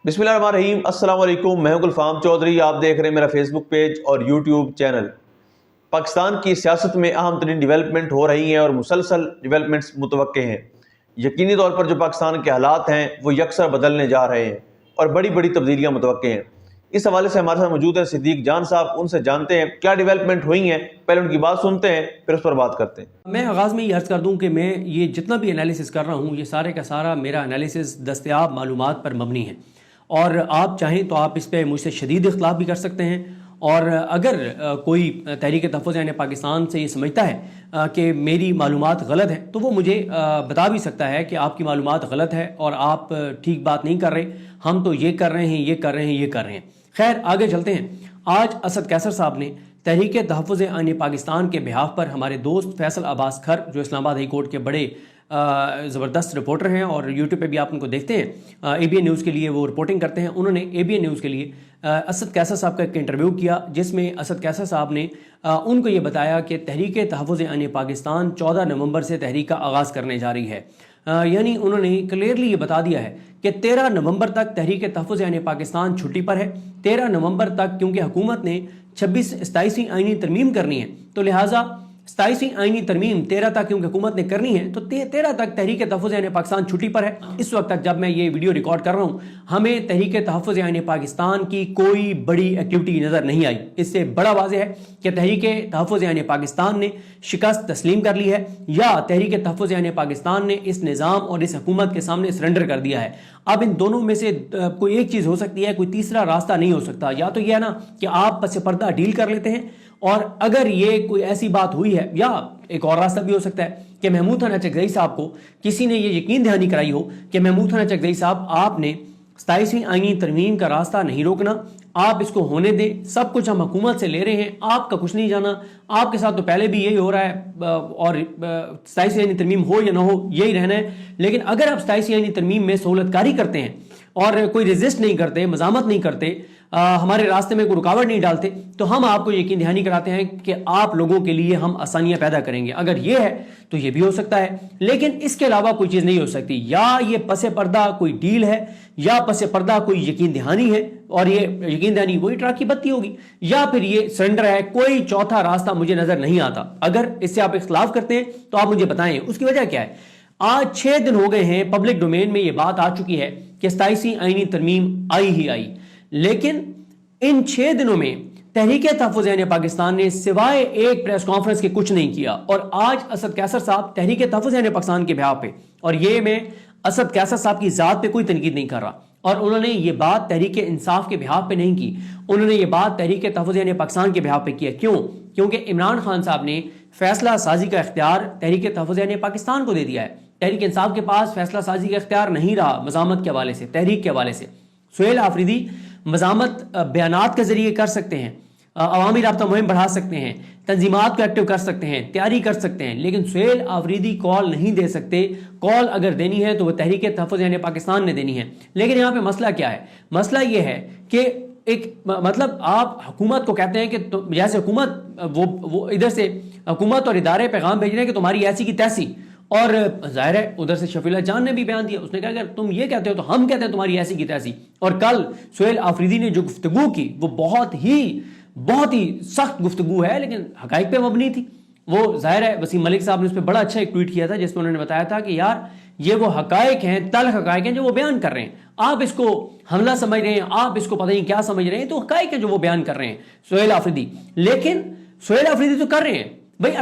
बिस्मिल्लाहिर्रहमानिर्रहीम। अस्सलाम वालेकुम। मैं हूं गुलफाम चौधरी। आप देख रहे हैं मेरा फेसबुक पेज और यूट्यूब चैनल। पाकिस्तान की सियासत में अहम तरीन डेवलपमेंट हो रही हैं और मुसलसल डेवलपमेंट्स मुतवक्के हैं। यकीनी तौर पर जो पाकिस्तान के हालात हैं वो यकसर बदलने जा रहे हैं और बड़ी बड़ी तब्दीलियाँ मुतवक्के हैं। इस हवाले से हमारे साथ मौजूद हैं सिद्दीक जान साहब। उनसे जानते हैं क्या डेवलपमेंट हुई हैं, पहले उनकी बात सुनते हैं फिर उस पर बात करते हैं। मैं आगाज़ में ये अर्ज़ कर दूं कि मैं ये जितना भी एनालिसिस कर रहा हूँ ये सारे का सारा मेरा एनालिसिस दस्तयाब मालूमात पर मबनी है, और आप चाहें तो आप इस पर मुझसे शदीद इख्तलाफ भी कर सकते हैं। और अगर कोई तहरीक तहफ़्फ़ुज़ यानी पाकिस्तान से ये समझता है कि मेरी मालूमात गलत है तो वो मुझे बता भी सकता है कि आपकी मालूमात गलत है और आप ठीक बात नहीं कर रहे, हम तो ये कर रहे हैं, ये कर रहे हैं, ये कर रहे हैं। खैर आगे चलते हैं। आज असद कैसर साहब ने तहरीक तहफ़्फ़ुज़ यानी पाकिस्तान के बिहाफ पर हमारे दोस्त फैसल अब्बास खर, जो इस्लामाबाद हाई कोर्ट के बड़े ज़बरदस्त रिपोर्टर हैं और यूट्यूब पे भी आप उनको देखते हैं, ABN न्यूज़ के लिए वो रिपोर्टिंग करते हैं, उन्होंने ABN न्यूज़ के लिए असद कैसर साहब का एक इंटरव्यू किया जिसमें असद कैसर साहब ने उनको ये बताया कि तहरीक तहफ़्फ़ुज़ यानी पाकिस्तान 14 नवंबर से तहरीक का आगाज़ करने जा रही है। यानी उन्होंने क्लियरली ये बता दिया है कि 13 नवंबर तक तहरीक तहफ़्फ़ुज़ यानी पाकिस्तान छुट्टी पर है। 13 नवंबर तक क्योंकि हुकूमत ने 27वीं आईनी तरमीम करनी है, तो लिहाजा 27वीं आईनी तरमीम 13 तक क्योंकि हुकूमत ने करनी है तो 13 तक तहरीक तहफ़्फ़ुज़ यानी पाकिस्तान छुट्टी पर है। इस वक्त तक जब मैं ये वीडियो रिकॉर्ड कर रहा हूँ हमें तहरीक तहफ़्फ़ुज़ यानी पाकिस्तान की कोई बड़ी एक्टिविटी नज़र नहीं आई। इससे बड़ा वाज़ेह है कि तहरीक तहफ़्फ़ुज़ यानी पाकिस्तान ने शिकस्त तस्लीम कर ली है या तहरीक तहफ़्फ़ुज़ यानी पाकिस्तान ने इस निज़ाम और इस हुकूमत के सामने सरेंडर कर दिया है। अब इन दोनों में से कोई एक चीज़ हो सकती है, कोई तीसरा रास्ता नहीं हो सकता। या तो यह है ना कि आप पस पर्दा डील कर लेते हैं, और अगर ये कोई ऐसी बात हुई है, या एक और रास्ता भी हो सकता है कि महमूद हसन चकजई साहब को किसी ने ये यकीन दहानी कराई हो कि महमूद हसन चकजई साहब आपने 27वीं आईनी तरमीम का रास्ता नहीं रोकना, आप इसको होने दें, सब कुछ हम हुकूमत से ले रहे हैं, आपका कुछ नहीं जाना, आपके साथ तो पहले भी यही हो रहा है और 27वीं आईनी तरमीम हो या ना हो यही रहना है। लेकिन अगर आप 27वीं आईनी तरमीम में सहूलतकारी करते हैं और कोई रेजिस्ट नहीं करते, मजामत नहीं करते, हमारे रास्ते में कोई रुकावट नहीं डालते, तो हम आपको यकीन दहानी कराते हैं कि आप लोगों के लिए हम आसानियां पैदा करेंगे। अगर ये है तो ये भी हो सकता है, लेकिन इसके अलावा कोई चीज़ नहीं हो सकती। या ये पसे पर्दा कोई डील है, या पसे पर्दा कोई यकीन दहानी है, और ये यकीन दहानी वही ट्रक की बत्ती होगी, या फिर ये सरेंडर है। कोई चौथा रास्ता मुझे नजर नहीं आता। अगर इससे आप इख्तलाफ करते हैं तो आप मुझे बताएं उसकी वजह क्या है। आज 6 दिन हो गए हैं, पब्लिक डोमेन में ये बात आ चुकी है कि 27वीं आईनी तरमीम आई ही आई, लेकिन इन 6 दिनों में तहरीक तहफ़्फ़ुज़ यानी पाकिस्तान ने सिवाय एक प्रेस कॉन्फ्रेंस के कुछ नहीं किया। और आज असद कैसर साहब तहरीक तहफ़्फ़ुज़ यानी पाकिस्तान के बिहाफ पे, और ये मैं असद कैसर साहब की ज़ात पे कोई तनकीद नहीं कर रहा, और उन्होंने ये बात तहरीक इंसाफ के बिहाफ पे नहीं की, उन्होंने ये बात तहरीक तहफ़्फ़ुज़ यानी पाकिस्तान के बिहाफ पे किया। क्यों? क्योंकि इमरान खान साहब ने फैसला साजी का इख्तियार तहरीक तहफ़्फ़ुज़ यानी पाकिस्तान को दे दिया है। तहरीक इंसाफ के पास फैसला साजी का इख्तियार नहीं रहा मज़ामत के हवाले से, तहरीक के हवाले से। सुहेल आफरीदी मज़ामत बयानात के जरिए कर सकते हैं, अवामी राब्ता मुहिम बढ़ा सकते हैं, तंजीमात को एक्टिव कर सकते हैं, तैयारी कर सकते हैं, लेकिन सुहेल आफरीदी कॉल नहीं दे सकते। कॉल अगर देनी है तो वह तहरीक तहफ़्फ़ुज़ यानी पाकिस्तान ने देनी है। लेकिन यहाँ पे मसला क्या है? मसला ये है कि एक मतलब आप हुकूमत को कहते हैं कि तो जैसे हुकूमत वो इधर से हुकूमत और इदारे पैगाम भेज रहे हैं कि तुम्हारी ऐसी की तैसी, और जाहिर है उधर से शफीला जान ने भी बयान दिया, उसने कहा अगर तुम ये कहते हो तो हम कहते हैं तुम्हारी ऐसी की तैसी। और कल सुहेल आफरीदी ने जो गुफ्तगू की वो बहुत ही सख्त गुफ्तगू है, लेकिन हकाइक पे मबनी थी। वो जाहिर है वसीम मलिक साहब ने उस पर बड़ा अच्छा एक ट्वीट किया था जिसमें उन्होंने बताया था कि यार ये वो हकाइक हैं, तल्ख हकाइक हैं जो वो बयान कर रहे हैं, आप इसको हमला समझ रहे हैं, आप इसको पता नहीं क्या समझ रहे हैं, तो हकाइक हैं जो वो बयान कर रहे हैं सुहेल आफरीदी। लेकिन सुहेल आफरीदी तो कर रहे हैं भाई,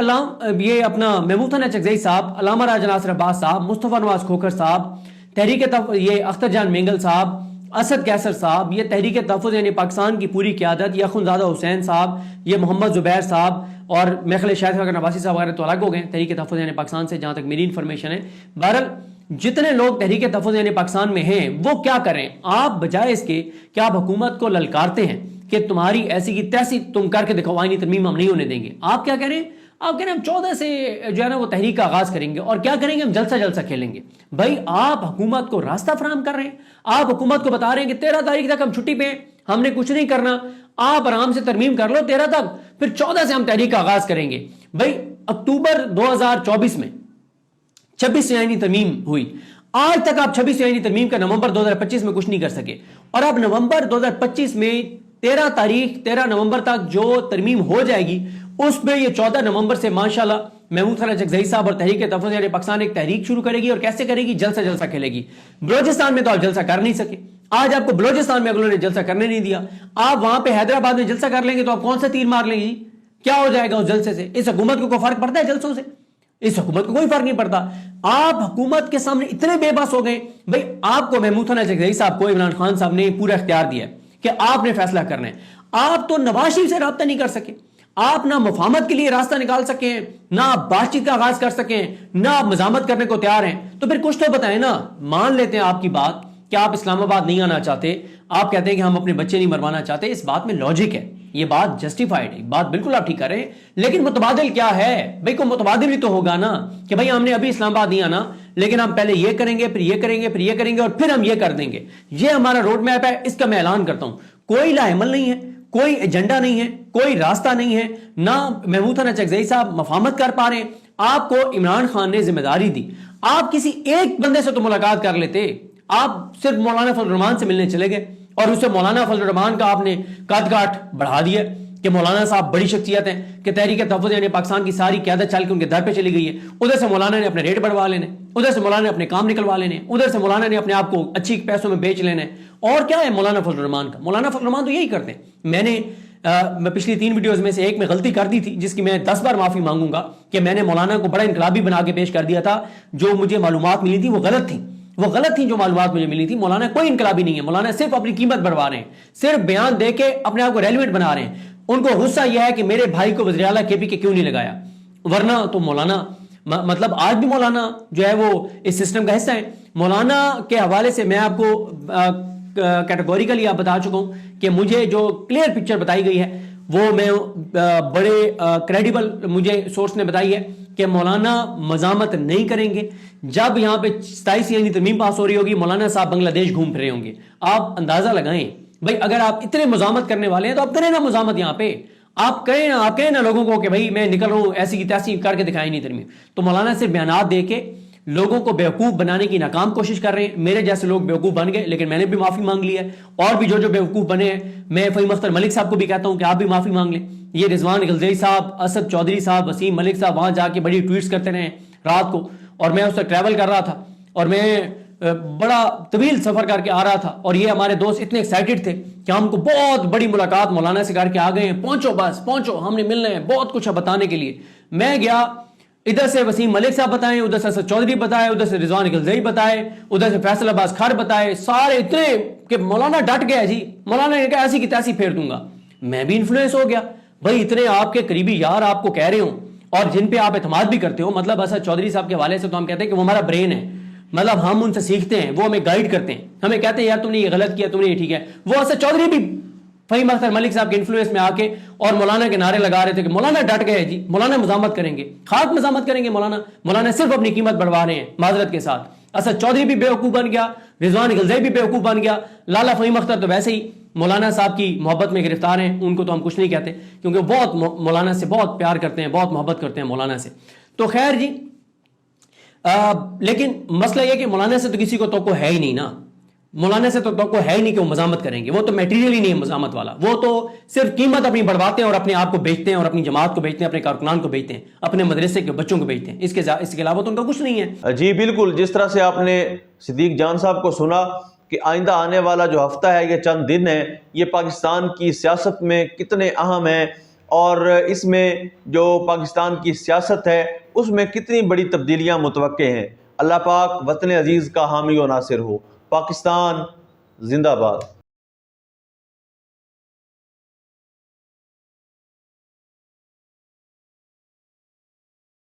ये अपना महमूद हसन चकजई साहब, अल्लामा राजा नासिर अब्बास साहब, मुस्तफ़ा नवाज खोखर साहब, ये अख्तर जान मेंगल साहब, असद कैसर साहब, ये तहरीक तहफ़्फ़ुज़ यानी पाकिस्तान की पूरी क़यादत, ये अख़ुंज़ादा हुसैन साहब, ये मोहम्मद ज़ुबैर साहब, और मेरे ख्याल शायद अगर नवासी साहब वगैरह तो अलग हो गए तहरीक तहफ़्फ़ुज़ यानी पाकिस्तान से, जहाँ तक मेरी इन्फॉर्मेशन है। बहरहाल जितने लोग तहरीक तहफ़्फ़ुज़ यानी पाकिस्तान में हैं वो क्या करें, आप बजाय इसके कि आप हुकूमत को ललकारते हैं कि तुम्हारी ऐसी की तैसी तुम करके दिखाओ, आईनी तरमीम हम नहीं होने देंगे, आप क्या करें? आप कह रहे हैं हम 14 से जो है ना वो तहरीक का आगाज करेंगे, और क्या करेंगे? हम जलसा खेलेंगे। भाई आप हुकूमत को रास्ता फराहम कर रहे हैं, आप हुकूमत को बता रहे हैं कि 13 तारीख तक हम छुट्टी पे, हमने कुछ नहीं करना, आप आराम से तरमीम कर लो 13 तक, फिर 14 से हम तहरीक का आगाज करेंगे। भाई अक्टूबर 2024 में 26 आईनी तरमीम हुई, آج تک آپ 26 آئینی ترمیم کا نومبر 2025 میں کچھ نہیں کر سکے، اور اب نومبر 2025 میں 13 نومبر تک جو ترمیم ہو جائے گی اس میں یہ 14 نومبر سے ماشاءاللہ محمود خالد چکزئی صاحب اور تحریک تحفظ یعنی پاکستان ایک تحریک شروع کرے گی، اور کیسے کرے گی؟ جلسہ کھیلے گی۔ بلوچستان میں تو آپ جلسہ کر نہیں سکے، آج آپ کو بلوچستان میں اگلوں نے جلسہ کرنے نہیں دیا، آپ وہاں پہ حیدرآباد میں جلسہ کر لیں گے تو آپ کون سا تیر مار لیں گے؟ کیا ہو جائے گا اس جلسے سے؟ اس حکومت کو کوئی فرق پڑتا ہے جلسوں سے؟ اس حکومت کو کوئی فرق نہیں پڑتا۔ آپ حکومت کے سامنے اتنے بے بس ہو گئے، بھئی آپ کو محمود خالد چکزئی صاحب کو عمران خان صاحب نے پورا اختیار دیا ہے کہ آپ نے فیصلہ کرنا ہے، آپ تو نواز شریف سے رابطہ نہیں کر سکے، آپ نہ مفاہمت کے لیے راستہ نکال سکیں، نہ آپ بات چیت کا آغاز کر سکیں، نہ آپ مزاحمت کرنے کو تیار ہیں، تو پھر کچھ تو بتائیں نا۔ مان لیتے ہیں آپ کی بات کہ آپ اسلام آباد نہیں آنا چاہتے، آپ کہتے ہیں کہ ہم اپنے بچے نہیں مروانا چاہتے، اس بات میں لاجک ہے، یہ بات جسٹیفائڈ ہے، بات بالکل آپ ٹھیک کر رہے ہیں، لیکن متبادل کیا ہے؟ بھئی کوئی متبادل بھی تو ہوگا نا کہ بھئی ہم نے ابھی اسلام آباد نہیں آنا، لیکن ہم پہلے یہ کریں گے، پھر یہ کریں گے، پھر یہ کریں گے، اور پھر ہم یہ کر دیں گے۔ یہ ہمارا روڈ میپ ہے، اس کا میں اعلان کرتا ہوں۔ کوئی لا عمل نہیں ہے، کوئی ایجنڈا نہیں ہے، کوئی راستہ نہیں ہے، نہ محمود خالد چکزئی صاحب مفاہمت کر پا رہے ہیں۔ آپ کو عمران خان نے ذمہ داری دی، آپ کسی ایک بندے سے تو ملاقات کر لیتے، آپ صرف مولانا فضل الرحمان سے ملنے چلے گئے، اور اس سے مولانا فضل الرحمان کا آپ نے قد کاٹ بڑھا دیا کہ مولانا صاحب بڑی شخصیت ہیں، کہ تحریک تحفظ یعنی پاکستان کی ساری قیادت چل کے ان کے در پہ چلی گئی ہے۔ ادھر سے مولانا نے اپنے ریٹ بڑھوا لینے، ادھر سے مولانا نے اپنے کام نکلوا لینے، ادھر سے مولانا نے اپنے آپ کو اچھی پیسوں میں بیچ لینے۔ اور کیا ہے مولانا فضل الرحمان کا؟ مولانا فضل الرحمان تو یہی کرتے ہیں۔ میں پچھلی 3 ویڈیوز میں سے ایک میں غلطی کر دی تھی، جس کی میں 10 بار معافی مانگوں گا، کہ میں نے مولانا کو بڑا انقلابی بنا کے پیش کر دیا تھا۔ جو مجھے معلومات ملی تھی وہ غلط تھی، جو معلومات مجھے ملی تھی۔ مولانا کوئی انقلابی نہیں ہے، مولانا صرف اپنی قیمت بڑھوا رہے ہیں، صرف بیان دے کے اپنے آپ کو ریلیونٹ بنا رہے ہیں۔ ان کو غصہ یہ ہے کہ میرے بھائی کو وزیر اعلیٰ کے پی کے کیوں نہیں لگایا، ورنہ تو مولانا مطلب آج بھی مولانا جو ہے وہ اس سسٹم کا حصہ ہے۔ مولانا کے حوالے سے میں آپ کو کیٹیگوریکلی آپ بتا چکا ہوں کہ مجھے جو کلیئر پکچر بتائی گئی ہے وہ میں بڑے کریڈیبل مجھے سورس نے بتائی ہے کہ مولانا مزاحمت نہیں کریں گے۔ جب یہاں پہ 27 یعنی ترمیم پاس ہو رہی ہوگی، مولانا صاحب بنگلہ دیش گھوم پھر رہے ہوں گے۔ آپ اندازہ لگائیں بھائی، اگر آپ اتنے مزاحمت کرنے والے ہیں تو آپ کریں نا مزاحمت، یہاں پہ آپ کہیں نا لوگوں کو کہ بھائی میں نکل رہا ہوں، ایسی کی تیسی کر کے دکھائی نہیں ترمیم۔ تو مولانا صرف بیانات دے کے لوگوں کو بیوقوف بنانے کی ناکام کوشش کر رہے ہیں۔ میرے جیسے لوگ بیوقوف بن گئے، لیکن میں نے بھی معافی مانگ لی ہے، اور بھی جو بیوقوف بنے ہیں، میں فہیم اختر ملک صاحب کو بھی کہتا ہوں کہ آپ بھی معافی مانگ لیں۔ یہ رضوان غلزئی صاحب، اسد چودھری صاحب، وسیم ملک صاحب وہاں جا کے بڑی ٹویٹس کرتے رہے رات کو، اور میں اس سے ٹریول کر رہا تھا، اور میں بڑا طویل سفر کر کے آ رہا تھا، اور یہ ہمارے دوست اتنے ایکسائٹڈ تھے کہ ہم کو بہت بڑی ملاقات مولانا سے کر کے آ گئے ہیں، پہنچو بس پہنچو، ہم نے ملنا ہے، بہت کچھ ہے بتانے کے لیے۔ میں گیا، ادھر سے وسیم ملک صاحب بتائیں، ادھر سے اسد چودھری بتائے، ادھر سے رضوان غلزئی بتائے، ادھر سے فیصل عباس کھر بتائے، سارے اتنے کہ مولانا ڈٹ گیا جی، مولانا نے کہا ایسی کی تیسی پھیر دوں گا۔ میں بھی انفلوئنس ہو گیا، بھائی اتنے آپ کے قریبی یار آپ کو کہہ رہے ہوں اور جن پہ آپ اعتماد بھی کرتے ہو، مطلب اسد چودھری صاحب کے حوالے سے تو ہم کہتے ہیں کہ وہ ہمارا برین ہے، مطلب ہم ان سے سیکھتے ہیں، وہ ہمیں گائیڈ کرتے ہیں، ہمیں کہتے ہیں یار تم نے یہ غلط کیا، تم نے یہ ٹھیک ہے۔ وہ اسد چودھری بھی فہیم اختر ملک صاحب کے انفلوئنس میں آ کے اور مولانا کے نعرے لگا رہے تھے کہ مولانا ڈٹ گئے جی، مولانا مزاحمت کریں گے، خاک مزاحمت کریں گے مولانا صرف اپنی قیمت بڑھوا رہے ہیں معذرت کے ساتھ۔ اسد چودھری بھی بیوقوف بن گیا، رضوان غلزئی بھی بیوقوف بن گیا، لالا فہیم اختر تو ویسے ہی مولانا صاحب کی محبت میں گرفتار ہیں، ان کو تو ہم کچھ نہیں کہتے کیونکہ بہت مولانا سے بہت پیار کرتے ہیں، بہت محبت کرتے ہیں مولانا سے۔ تو خیر جی، لیکن مسئلہ یہ کہ مولانا سے تو کسی کو توقع ہے ہی نہیں نا، مولانا سے تو توقع ہے ہی نہیں کہ وہ مزاحمت کریں گے، وہ تو میٹیریل ہی نہیں ہے مزاحمت والا، وہ تو صرف قیمت اپنی بڑھواتے ہیں اور اپنے آپ کو بیچتے ہیں اور اپنی جماعت کو بیچتے ہیں، اپنے کارکنان کو بیچتے ہیں، اپنے مدرسے کے بچوں کو بیچتے ہیں، اس کے علاوہ تو ان کا کچھ نہیں ہے۔ جی بالکل، جس طرح سے آپ نے صدیق جان صاحب کو سنا کہ آئندہ آنے والا جو ہفتہ ہے، یہ چند دن ہے، یہ پاکستان کی سیاست میں کتنے اہم ہیں، اور اس میں جو پاکستان کی سیاست ہے اس میں کتنی بڑی تبدیلیاں متوقع ہیں۔ اللہ پاک وطن عزیز کا حامی و ناصر ہو۔ پاکستان زندہ باد۔